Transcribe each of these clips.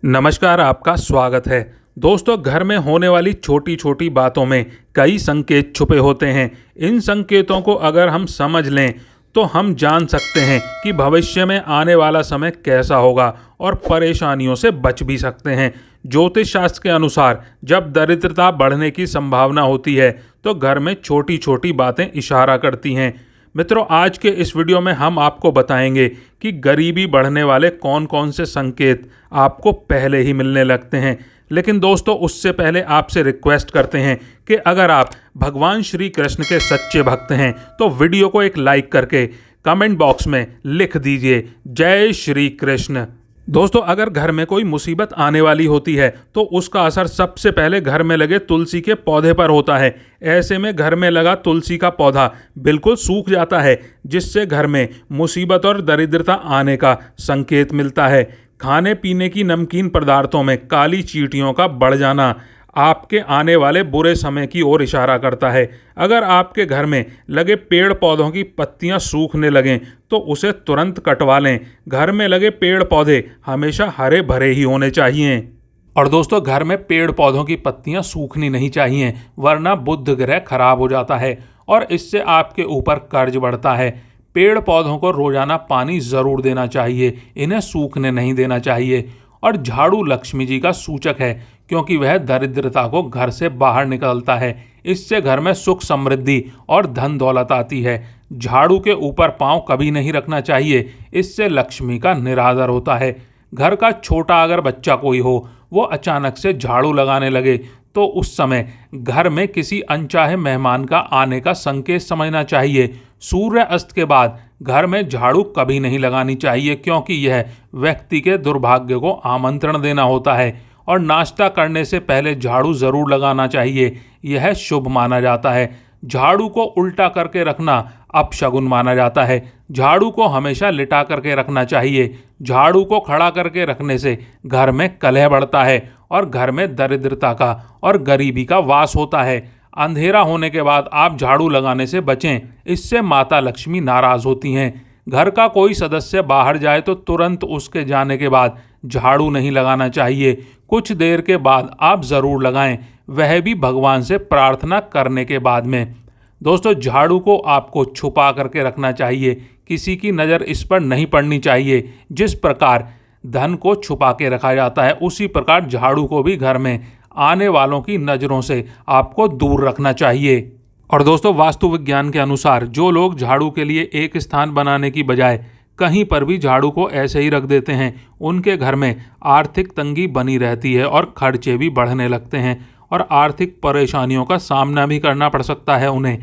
नमस्कार, आपका स्वागत है। दोस्तों, घर में होने वाली छोटी छोटी बातों में कई संकेत छुपे होते हैं। इन संकेतों को अगर हम समझ लें तो हम जान सकते हैं कि भविष्य में आने वाला समय कैसा होगा और परेशानियों से बच भी सकते हैं। ज्योतिष शास्त्र के अनुसार जब दरिद्रता बढ़ने की संभावना होती है तो घर में छोटी छोटी बातें इशारा करती हैं। मित्रों, आज के इस वीडियो में हम आपको बताएंगे कि गरीबी बढ़ने वाले कौन कौन से संकेत आपको पहले ही मिलने लगते हैं। लेकिन दोस्तों, उससे पहले आपसे रिक्वेस्ट करते हैं कि अगर आप भगवान श्री कृष्ण के सच्चे भक्त हैं तो वीडियो को एक लाइक करके कमेंट बॉक्स में लिख दीजिए जय श्री कृष्ण। दोस्तों, अगर घर में कोई मुसीबत आने वाली होती है तो उसका असर सबसे पहले घर में लगे तुलसी के पौधे पर होता है। ऐसे में घर में लगा तुलसी का पौधा बिल्कुल सूख जाता है, जिससे घर में मुसीबत और दरिद्रता आने का संकेत मिलता है। खाने पीने की नमकीन पदार्थों में काली चींटियों का बढ़ जाना आपके आने वाले बुरे समय की ओर इशारा करता है। अगर आपके घर में लगे पेड़ पौधों की पत्तियां सूखने लगें तो उसे तुरंत कटवा लें। घर में लगे पेड़ पौधे हमेशा हरे भरे ही होने चाहिए। और दोस्तों, घर में पेड़ पौधों की पत्तियां सूखनी नहीं चाहिए, वरना बुध ग्रह खराब हो जाता है और इससे आपके ऊपर कर्ज बढ़ता है। पेड़ पौधों को रोजाना पानी जरूर देना चाहिए, इन्हें सूखने नहीं देना चाहिए। और झाड़ू लक्ष्मी जी का सूचक है, क्योंकि वह दरिद्रता को घर से बाहर निकालता है। इससे घर में सुख समृद्धि और धन दौलत आती है। झाड़ू के ऊपर पांव कभी नहीं रखना चाहिए, इससे लक्ष्मी का निरादर होता है। घर का छोटा अगर बच्चा कोई हो, वो अचानक से झाड़ू लगाने लगे तो उस समय घर में किसी अनचाहे मेहमान का आने का संकेत समझना चाहिए। सूर्य अस्त के बाद घर में झाड़ू कभी नहीं लगानी चाहिए, क्योंकि यह व्यक्ति के दुर्भाग्य को आमंत्रण देना होता है। और नाश्ता करने से पहले झाड़ू जरूर लगाना चाहिए, यह शुभ माना जाता है। झाड़ू को उल्टा करके रखना अपशगुन माना जाता है। झाड़ू को हमेशा लिटा करके रखना चाहिए। झाड़ू को खड़ा करके रखने से घर में कलह बढ़ता है और घर में दरिद्रता का और गरीबी का वास होता है। अंधेरा होने के बाद आप झाड़ू लगाने से बचें, इससे माता लक्ष्मी नाराज होती हैं। घर का कोई सदस्य बाहर जाए तो तुरंत उसके जाने के बाद झाड़ू नहीं लगाना चाहिए। कुछ देर के बाद आप ज़रूर लगाएं, वह भी भगवान से प्रार्थना करने के बाद में। दोस्तों, झाड़ू को आपको छुपा करके रखना चाहिए, किसी की नज़र इस पर नहीं पड़नी चाहिए। जिस प्रकार धन को छुपा के रखा जाता है, उसी प्रकार झाड़ू को भी घर में आने वालों की नज़रों से आपको दूर रखना चाहिए। और दोस्तों, वास्तु विज्ञान के अनुसार जो लोग झाड़ू के लिए एक स्थान बनाने की बजाय कहीं पर भी झाड़ू को ऐसे ही रख देते हैं, उनके घर में आर्थिक तंगी बनी रहती है और खर्चे भी बढ़ने लगते हैं और आर्थिक परेशानियों का सामना भी करना पड़ सकता है उन्हें।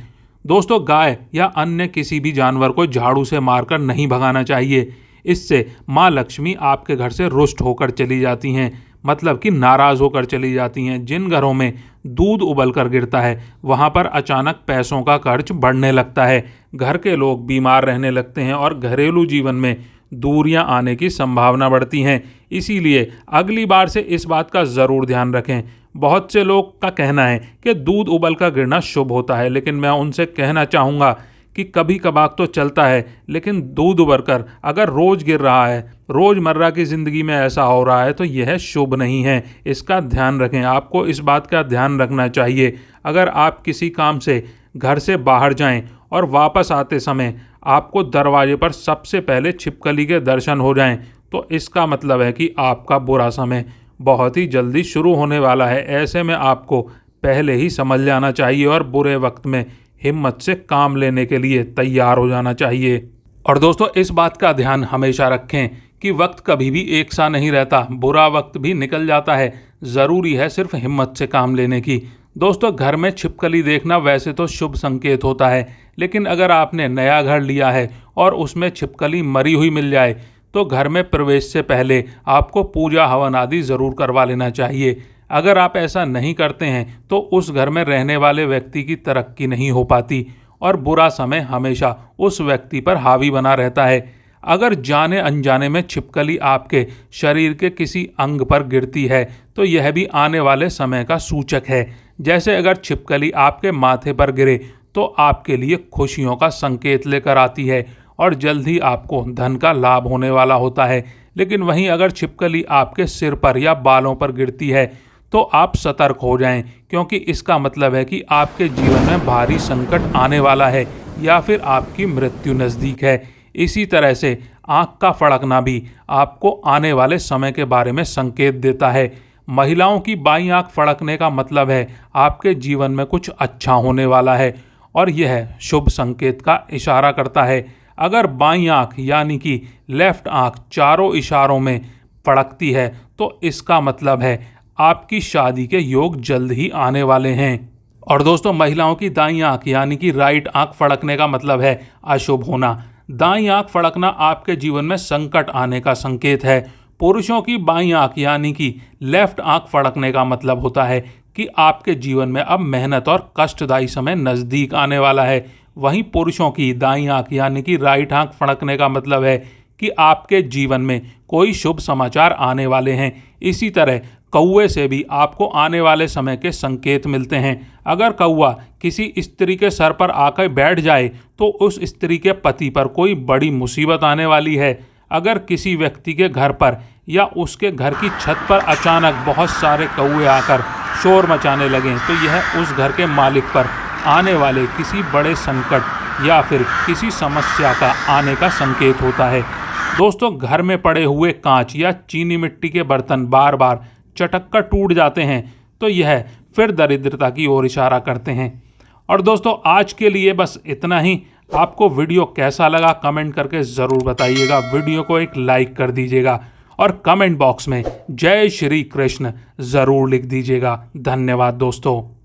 दोस्तों, गाय या अन्य किसी भी जानवर को झाड़ू से मारकर नहीं भगाना चाहिए, इससे माँ लक्ष्मी आपके घर से रुष्ट होकर चली जाती हैं, मतलब कि नाराज़ होकर चली जाती हैं। जिन घरों में दूध उबल कर गिरता है, वहाँ पर अचानक पैसों का खर्च बढ़ने लगता है, घर के लोग बीमार रहने लगते हैं और घरेलू जीवन में दूरियां आने की संभावना बढ़ती हैं। इसीलिए अगली बार से इस बात का ज़रूर ध्यान रखें। बहुत से लोग का कहना है कि दूध उबल कर गिरना शुभ होता है, लेकिन मैं उनसे कहना चाहूँगा कि कभी कभार तो चलता है, लेकिन दूध उबल कर अगर रोज़ गिर रहा है, रोज़मर्रा की ज़िंदगी में ऐसा हो रहा है, तो यह शुभ नहीं है। इसका ध्यान रखें, आपको इस बात का ध्यान रखना चाहिए। अगर आप किसी काम से घर से बाहर जाएं और वापस आते समय आपको दरवाजे पर सबसे पहले छिपकली के दर्शन हो जाएं, तो इसका मतलब है कि आपका बुरा समय बहुत ही जल्दी शुरू होने वाला है। ऐसे में आपको पहले ही समझ जाना चाहिए और बुरे वक्त में हिम्मत से काम लेने के लिए तैयार हो जाना चाहिए। और दोस्तों, इस बात का ध्यान हमेशा रखें कि वक्त कभी भी एक सा नहीं रहता, बुरा वक्त भी निकल जाता है। ज़रूरी है सिर्फ हिम्मत से काम लेने की। दोस्तों, घर में छिपकली देखना वैसे तो शुभ संकेत होता है, लेकिन अगर आपने नया घर लिया है और उसमें छिपकली मरी हुई मिल जाए तो घर में प्रवेश से पहले आपको पूजा हवन आदि ज़रूर करवा लेना चाहिए। अगर आप ऐसा नहीं करते हैं तो उस घर में रहने वाले व्यक्ति की तरक्की नहीं हो पाती और बुरा समय हमेशा उस व्यक्ति पर हावी बना रहता है। अगर जाने अनजाने में छिपकली आपके शरीर के किसी अंग पर गिरती है तो यह भी आने वाले समय का सूचक है। जैसे अगर छिपकली आपके माथे पर गिरे तो आपके लिए खुशियों का संकेत लेकर आती है और जल्द ही आपको धन का लाभ होने वाला होता है। लेकिन वहीं अगर छिपकली आपके सिर पर या बालों पर गिरती है तो आप सतर्क हो जाएं, क्योंकि इसका मतलब है कि आपके जीवन में भारी संकट आने वाला है या फिर आपकी मृत्यु नज़दीक है। इसी तरह से आँख का फड़कना भी आपको आने वाले समय के बारे में संकेत देता है। महिलाओं की बाईं आँख फड़कने का मतलब है आपके जीवन में कुछ अच्छा होने वाला है और यह शुभ संकेत का इशारा करता है। अगर बाईं आँख यानी कि लेफ्ट आँख चारों इशारों में फड़कती है तो इसका मतलब है आपकी शादी के योग जल्द ही आने वाले हैं। और दोस्तों, महिलाओं की दाईं आँख यानी कि राइट आँख फड़कने का मतलब है अशुभ होना। दाईं आँख फड़कना आपके जीवन में संकट आने का संकेत है। पुरुषों की बाईं आँख यानी कि लेफ्ट आँख फड़कने का मतलब होता है कि आपके जीवन में अब मेहनत और कष्टदायी समय नज़दीक आने वाला है। वहीं पुरुषों की दाईं आँख यानी कि राइट आँख फड़कने का मतलब है कि आपके जीवन में कोई शुभ समाचार आने वाले हैं। इसी तरह कौवे से भी आपको आने वाले समय के संकेत मिलते हैं। अगर कौवा किसी स्त्री के सर पर आकर बैठ जाए तो उस स्त्री के पति पर कोई बड़ी मुसीबत आने वाली है। अगर किसी व्यक्ति के घर पर या उसके घर की छत पर अचानक बहुत सारे कौवे आकर शोर मचाने लगें तो यह उस घर के मालिक पर आने वाले किसी बड़े संकट या फिर किसी समस्या का आने का संकेत होता है। दोस्तों, घर में पड़े हुए कांच या चीनी मिट्टी के बर्तन बार बार चटक कर टूट जाते हैं तो यह फिर दरिद्रता की ओर इशारा करते हैं। और दोस्तों, आज के लिए बस इतना ही। आपको वीडियो कैसा लगा कमेंट करके ज़रूर बताइएगा। वीडियो को एक लाइक कर दीजिएगा और कमेंट बॉक्स में जय श्री कृष्ण ज़रूर लिख दीजिएगा। धन्यवाद दोस्तों।